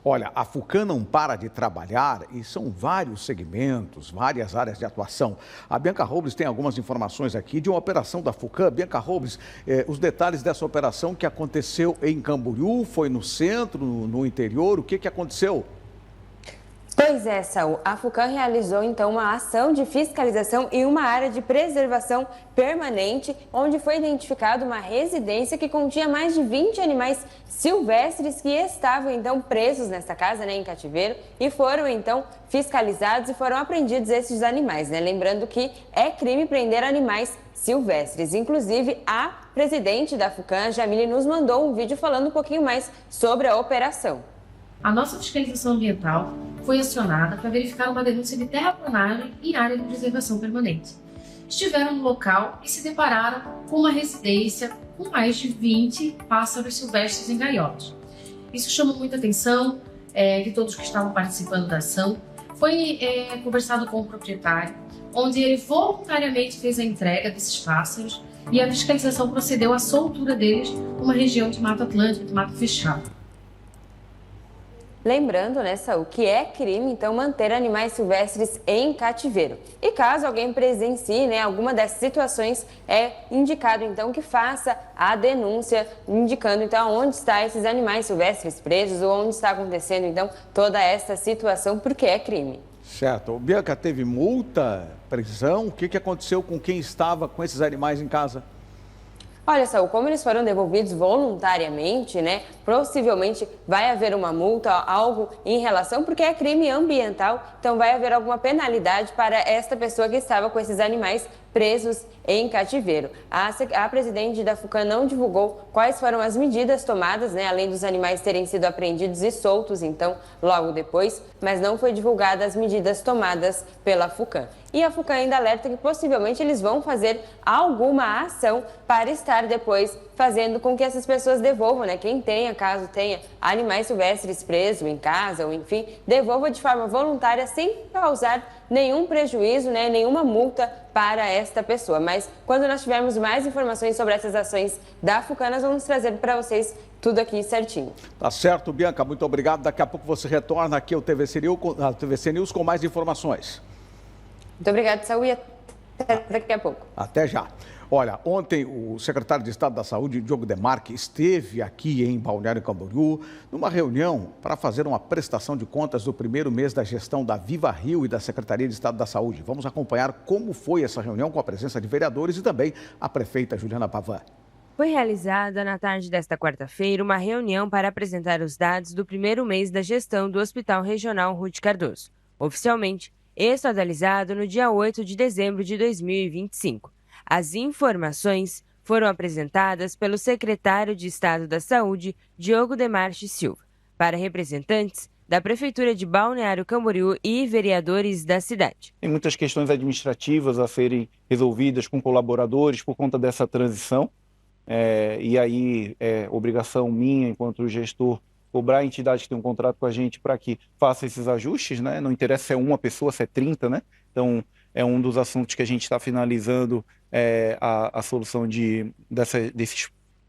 Olha, a Fucan não para de trabalhar e são vários segmentos, várias áreas de atuação. A Bianca Robles tem algumas informações aqui de uma operação da Fucan. Bianca Robles, os detalhes dessa operação que aconteceu em Camboriú, foi no centro, no interior, o que aconteceu? Pois é, Saul. A Fucan realizou então uma ação de fiscalização em uma área de preservação permanente, onde foi identificada uma residência que continha mais de 20 animais silvestres que estavam então presos nessa casa, em cativeiro, e foram então fiscalizados e foram apreendidos esses animais, Lembrando que é crime prender animais silvestres. Inclusive, a presidente da Fucan, Jamile, nos mandou um vídeo falando um pouquinho mais sobre a operação. A nossa fiscalização ambiental foi acionada para verificar uma denúncia de terraplanagem em área de preservação permanente. Estiveram no local e se depararam com uma residência com mais de 20 pássaros silvestres em gaiolas. Isso chamou muita atenção de todos que estavam participando da ação. Foi conversado com o proprietário, onde ele voluntariamente fez a entrega desses pássaros e a fiscalização procedeu à soltura deles numa região de Mata Atlântica, de mata fechada. Lembrando, Saul, que é crime, então, manter animais silvestres em cativeiro. E caso alguém presencie, alguma dessas situações, é indicado, então, que faça a denúncia, indicando, então, onde estão esses animais silvestres presos ou onde está acontecendo, então, toda essa situação, porque é crime. Certo. Bianca, teve multa, prisão? O que aconteceu com quem estava com esses animais em casa? Olha, Saul, como eles foram devolvidos voluntariamente, possivelmente vai haver uma multa, algo em relação, porque é crime ambiental, então vai haver alguma penalidade para esta pessoa que estava com esses animais presos em cativeiro. A presidente da Fucan não divulgou quais foram as medidas tomadas, além dos animais terem sido apreendidos e soltos, então, logo depois, mas não foi divulgada as medidas tomadas pela Fucan. E a Fucan ainda alerta que possivelmente eles vão fazer alguma ação para estar depois fazendo com que essas pessoas devolvam, quem tenha, caso tenha animais silvestres presos em casa, ou enfim, devolva de forma voluntária sem causar nenhum prejuízo, nenhuma multa para esta pessoa. Mas quando nós tivermos mais informações sobre essas ações da Fucan, nós vamos trazer para vocês tudo aqui certinho. Tá certo, Bianca, muito obrigado. Daqui a pouco você retorna aqui ao TVC News com mais informações. Muito obrigada, Saúl, e até daqui a pouco. Até já. Olha, ontem o secretário de Estado da Saúde, Diogo Demarque, esteve aqui em Balneário Camboriú numa reunião para fazer uma prestação de contas do primeiro mês da gestão da Viva Rio e da Secretaria de Estado da Saúde. Vamos acompanhar como foi essa reunião com a presença de vereadores e também a prefeita Juliana Pavan. Foi realizada na tarde desta quarta-feira uma reunião para apresentar os dados do primeiro mês da gestão do Hospital Regional Ruth Cardoso, oficialmente estadualizado no dia 8 de dezembro de 2025. As informações foram apresentadas pelo secretário de Estado da Saúde, Diogo Demarque Silva, para representantes da Prefeitura de Balneário Camboriú e vereadores da cidade. Tem muitas questões administrativas a serem resolvidas com colaboradores por conta dessa transição. E aí é obrigação minha, enquanto gestor, cobrar a entidade que tem um contrato com a gente para que faça esses ajustes, Não interessa se é uma pessoa, se é 30, Então, é um dos assuntos que a gente está finalizando a solução dessas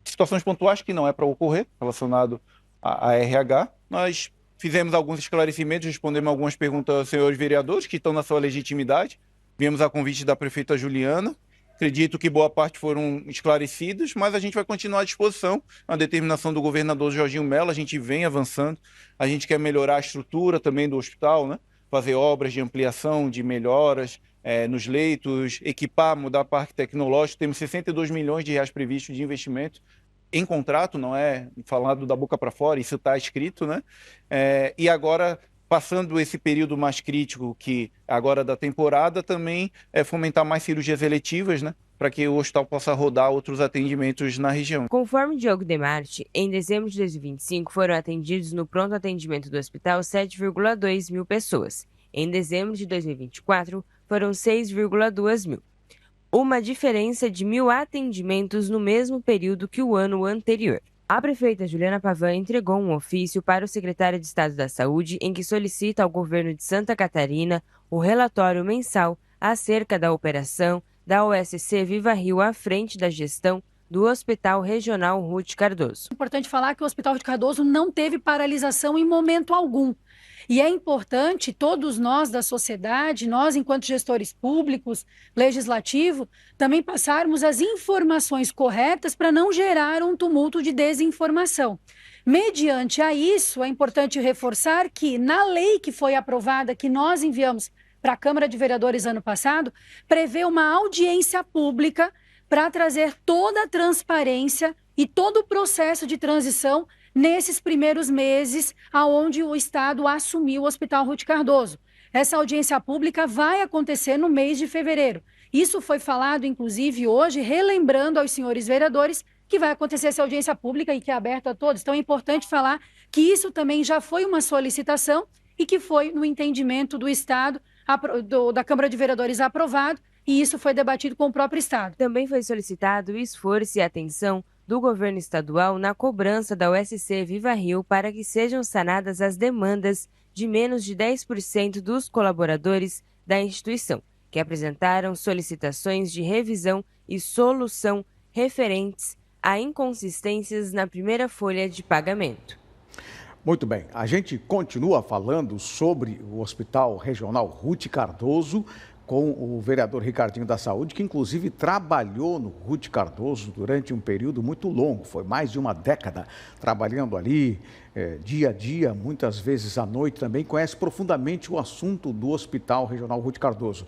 situações pontuais que não é para ocorrer, relacionado a RH. Nós fizemos alguns esclarecimentos, respondemos algumas perguntas aos senhores vereadores que estão na sua legitimidade. Viemos a convite da prefeita Juliana. Acredito que boa parte foram esclarecidos, mas a gente vai continuar à disposição. A determinação do governador Jorginho Mello, a gente vem avançando. A gente quer melhorar a estrutura também do hospital, Fazer obras de ampliação, de melhoras nos leitos, equipar, mudar parque tecnológico. Temos 62 milhões de reais previstos de investimento em contrato, não é falado da boca para fora, isso está escrito, E agora, passando esse período mais crítico que agora da temporada, também fomentar mais cirurgias eletivas, para que o hospital possa rodar outros atendimentos na região. Conforme Diogo Demarque, em dezembro de 2025 foram atendidos no pronto atendimento do hospital 7,2 mil pessoas. Em dezembro de 2024, foram 6,2 mil. Uma diferença de 1.000 atendimentos no mesmo período que o ano anterior. A prefeita Juliana Pavan entregou um ofício para o secretário de Estado da Saúde em que solicita ao governo de Santa Catarina o relatório mensal acerca da operação da OSC Viva Rio à frente da gestão do Hospital Regional Ruth Cardoso. É importante falar que o Hospital Ruth Cardoso não teve paralisação em momento algum. E é importante todos nós da sociedade, nós enquanto gestores públicos, legislativo, também passarmos as informações corretas para não gerar um tumulto de desinformação. Mediante a isso, é importante reforçar que na lei que foi aprovada, que nós enviamos para a Câmara de Vereadores ano passado, prevê uma audiência pública para trazer toda a transparência e todo o processo de transição nesses primeiros meses aonde o Estado assumiu o Hospital Ruth Cardoso. Essa audiência pública vai acontecer no mês de fevereiro. Isso foi falado, inclusive, hoje, relembrando aos senhores vereadores que vai acontecer essa audiência pública e que é aberta a todos. Então, é importante falar que isso também já foi uma solicitação e que foi no entendimento do Estado, da Câmara de Vereadores aprovado, e isso foi debatido com o próprio Estado. Também foi solicitado o esforço e atenção do governo estadual na cobrança da USC Viva Rio para que sejam sanadas as demandas de menos de 10% dos colaboradores da instituição, que apresentaram solicitações de revisão e solução referentes a inconsistências na primeira folha de pagamento. Muito bem, a gente continua falando sobre o Hospital Regional Ruth Cardoso com o vereador Ricardinho da Saúde, que inclusive trabalhou no Ruth Cardoso durante um período muito longo, foi mais de uma década trabalhando ali, dia a dia, muitas vezes à noite também, conhece profundamente o assunto do Hospital Regional Ruth Cardoso.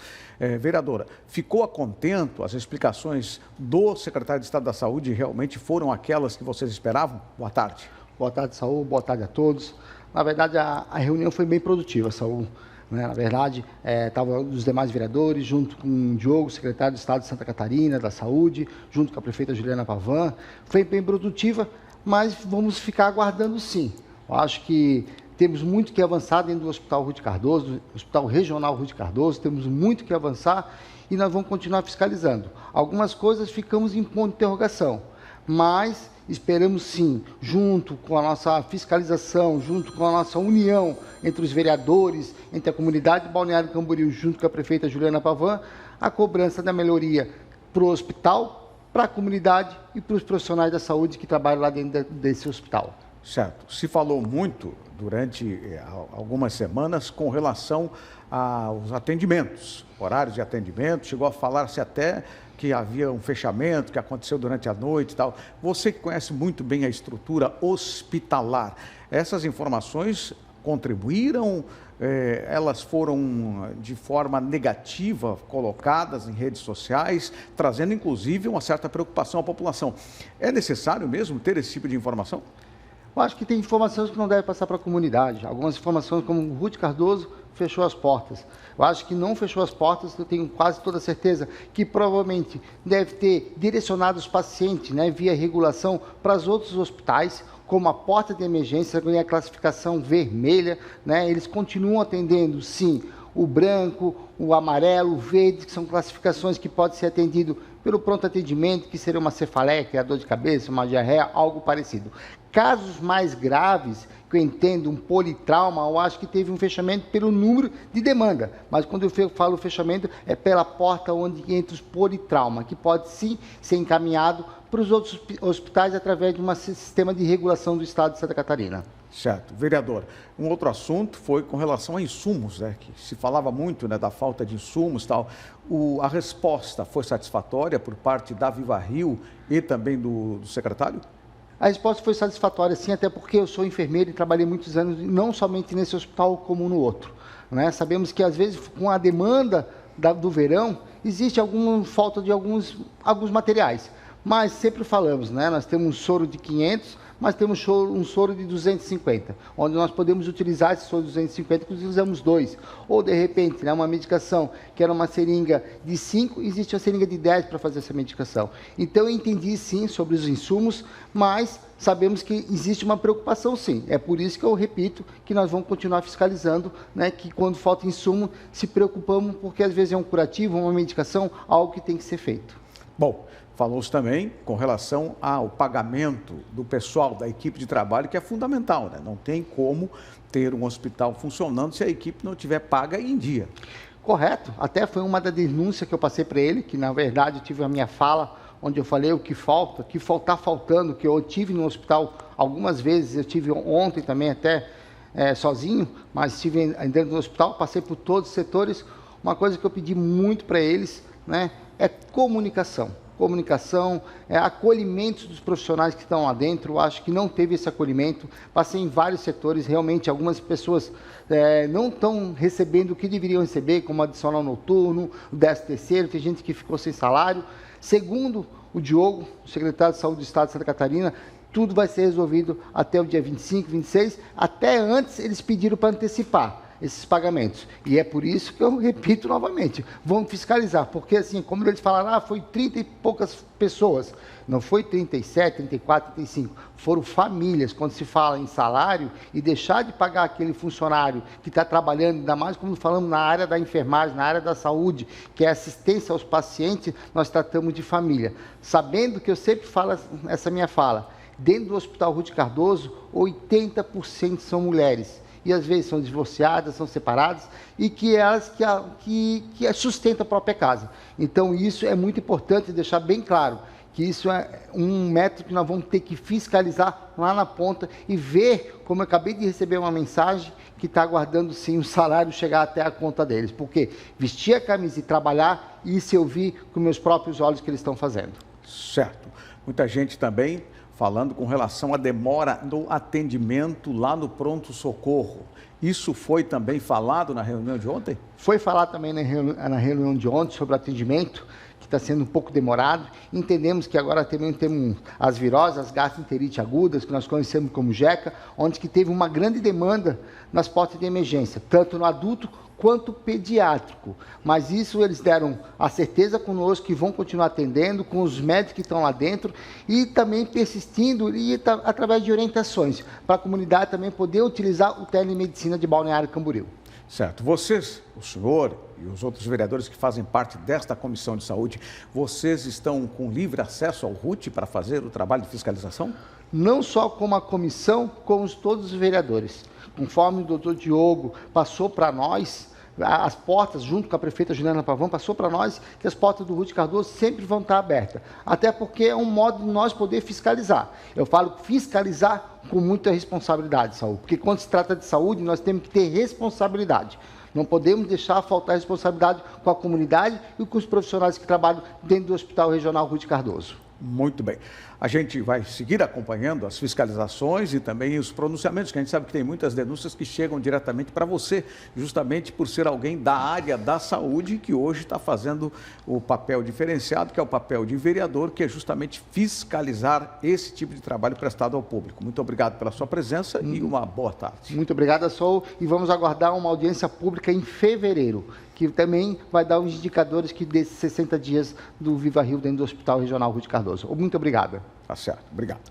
Vereadora, ficou a contento? As explicações do secretário de Estado da Saúde realmente foram aquelas que vocês esperavam? Boa tarde. Boa tarde, Saúl. Boa tarde a todos. Na verdade, a reunião foi bem produtiva, Saúl. Na verdade, estavam os demais vereadores, junto com o Diogo, secretário de Estado de Santa Catarina, da Saúde, junto com a prefeita Juliana Pavan. Foi bem produtiva, mas vamos ficar aguardando sim. Eu acho que temos muito que avançar dentro do Hospital Ruth Cardoso, do Hospital Regional Ruth Cardoso, temos muito que avançar e nós vamos continuar fiscalizando. Algumas coisas ficamos em ponto de interrogação, mas esperamos sim, junto com a nossa fiscalização, junto com a nossa união entre os vereadores, entre a comunidade de Balneário Camboriú, junto com a prefeita Juliana Pavan, a cobrança da melhoria para o hospital, para a comunidade e para os profissionais da saúde que trabalham lá dentro desse hospital. Certo. Se falou muito durante algumas semanas com relação aos atendimentos, horários de atendimento, chegou a falar-se até que havia um fechamento que aconteceu durante a noite e tal. Você que conhece muito bem a estrutura hospitalar, essas informações contribuíram? Elas foram de forma negativa colocadas em redes sociais, trazendo inclusive uma certa preocupação à população. É necessário mesmo ter esse tipo de informação? Eu acho que tem informações que não devem passar para a comunidade. Algumas informações, como o Ruth Cardoso, fechou as portas. Eu acho que não fechou as portas, eu tenho quase toda certeza que provavelmente deve ter direcionado os pacientes, via regulação, para os outros hospitais, como a porta de emergência, com a classificação vermelha, eles continuam atendendo, sim, o branco, o amarelo, o verde, que são classificações que podem ser atendido pelo pronto atendimento, que seria uma cefaleia, que é a dor de cabeça, uma diarreia, algo parecido. Casos mais graves, que eu entendo, um politrauma, eu acho que teve um fechamento pelo número de demanda. Mas quando eu falo fechamento, é pela porta onde entra os politrauma, que pode sim ser encaminhado para os outros hospitais através de um sistema de regulação do Estado de Santa Catarina. Certo. Vereador, um outro assunto foi com relação a insumos, que se falava muito da falta de insumos e tal. A resposta foi satisfatória por parte da Viva Rio e também do secretário? A resposta foi satisfatória, sim, até porque eu sou enfermeiro e trabalhei muitos anos, não somente nesse hospital como no outro. Sabemos que, às vezes, com a demanda do verão, existe alguma falta de alguns materiais. Mas sempre falamos, nós temos um soro de 500, mas temos um soro de 250, onde nós podemos utilizar esse soro de 250, que utilizamos 2. Ou, de repente, uma medicação que era uma seringa de 5, existe uma seringa de 10 para fazer essa medicação. Então, eu entendi, sim, sobre os insumos, mas sabemos que existe uma preocupação, sim. É por isso que eu repito que nós vamos continuar fiscalizando, que quando falta insumo, se preocupamos, porque às vezes é um curativo, uma medicação, algo que tem que ser feito. Bom, falou-se também com relação ao pagamento do pessoal da equipe de trabalho, que é fundamental, Não tem como ter um hospital funcionando se a equipe não tiver paga em dia. Correto. Até foi uma da denúncia que eu passei para ele, que na verdade eu tive a minha fala onde eu falei o que falta, que está faltando, que eu tive no hospital algumas vezes, eu tive ontem também até sozinho, mas estive dentro do hospital, passei por todos os setores. Uma coisa que eu pedi muito para eles, né, é comunicação. Comunicação, acolhimento dos profissionais que estão lá dentro. Eu acho que não teve esse acolhimento. Passei em vários setores, realmente algumas pessoas não estão recebendo o que deveriam receber, como adicional noturno, o 13º, tem gente que ficou sem salário. Segundo o Diogo, o secretário de Saúde do Estado de Santa Catarina, tudo vai ser resolvido até o dia 25, 26, até antes eles pediram para antecipar esses pagamentos. E é por isso que eu repito novamente, vamos fiscalizar, porque assim, como eles falaram, foi 30 e poucas pessoas, não foi 37, 34, 35, foram famílias. Quando se fala em salário e deixar de pagar aquele funcionário que está trabalhando, ainda mais como falamos na área da enfermagem, na área da saúde, que é assistência aos pacientes, nós tratamos de família. Sabendo que eu sempre falo essa minha fala, dentro do Hospital Ruth Cardoso, 80% são mulheres. E às vezes são divorciadas, são separadas, e que elas que sustentam a própria casa. Então isso é muito importante deixar bem claro, que isso é um método que nós vamos ter que fiscalizar lá na ponta e ver, como eu acabei de receber uma mensagem, que está aguardando sim o salário chegar até a conta deles. Porque vestir a camisa e trabalhar, isso eu vi com meus próprios olhos que eles estão fazendo. Certo. Muita gente também falando com relação à demora no atendimento lá no pronto-socorro. Isso foi também falado na reunião de ontem? Foi falado também na reunião de ontem sobre atendimento, que está sendo um pouco demorado. Entendemos que agora também temos as viroses, as gastroenterite agudas, que nós conhecemos como GECA, onde que teve uma grande demanda nas portas de emergência, tanto no adulto quanto pediátrico. Mas isso eles deram a certeza conosco que vão continuar atendendo, com os médicos que estão lá dentro, e também persistindo e através de orientações, para a comunidade também poder utilizar o telemedicina de Balneário Camboriú. Certo. Vocês, o senhor e os outros vereadores que fazem parte desta Comissão de Saúde, vocês estão com livre acesso ao RUT para fazer o trabalho de fiscalização? Não só como a comissão, como todos os vereadores. Conforme o doutor Diogo passou para nós, as portas, junto com a prefeita Juliana Pavão, passou para nós que as portas do Ruth Cardoso sempre vão estar abertas. Até porque é um modo de nós poder fiscalizar. Eu falo fiscalizar com muita responsabilidade, Saúl, porque quando se trata de saúde, nós temos que ter responsabilidade. Não podemos deixar faltar responsabilidade com a comunidade e com os profissionais que trabalham dentro do Hospital Regional Ruth Cardoso. Muito bem. A gente vai seguir acompanhando as fiscalizações e também os pronunciamentos, que a gente sabe que tem muitas denúncias que chegam diretamente para você, justamente por ser alguém da área da saúde que hoje está fazendo o papel diferenciado, que é o papel de vereador, que é justamente fiscalizar esse tipo de trabalho prestado ao público. Muito obrigado pela sua presença e uma boa tarde. Muito obrigado, Saúl, e vamos aguardar uma audiência pública em fevereiro, que também vai dar os indicadores que desses 60 dias do Viva Rio dentro do Hospital Regional Ruth Cardoso. Muito obrigado. Tá certo, obrigado.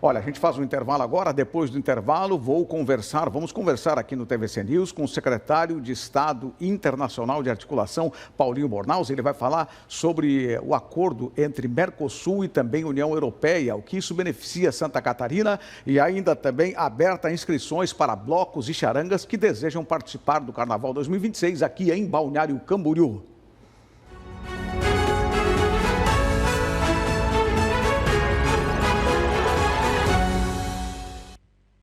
Olha, a gente faz um intervalo agora. Depois do intervalo, vamos conversar aqui no TVC News com o secretário de Estado Internacional de Articulação, Paulinho Bornaus. Ele vai falar sobre o acordo entre Mercosul e também União Europeia, o que isso beneficia Santa Catarina, e ainda também aberta inscrições para blocos e charangas que desejam participar do Carnaval 2026 aqui em Balneário Camboriú.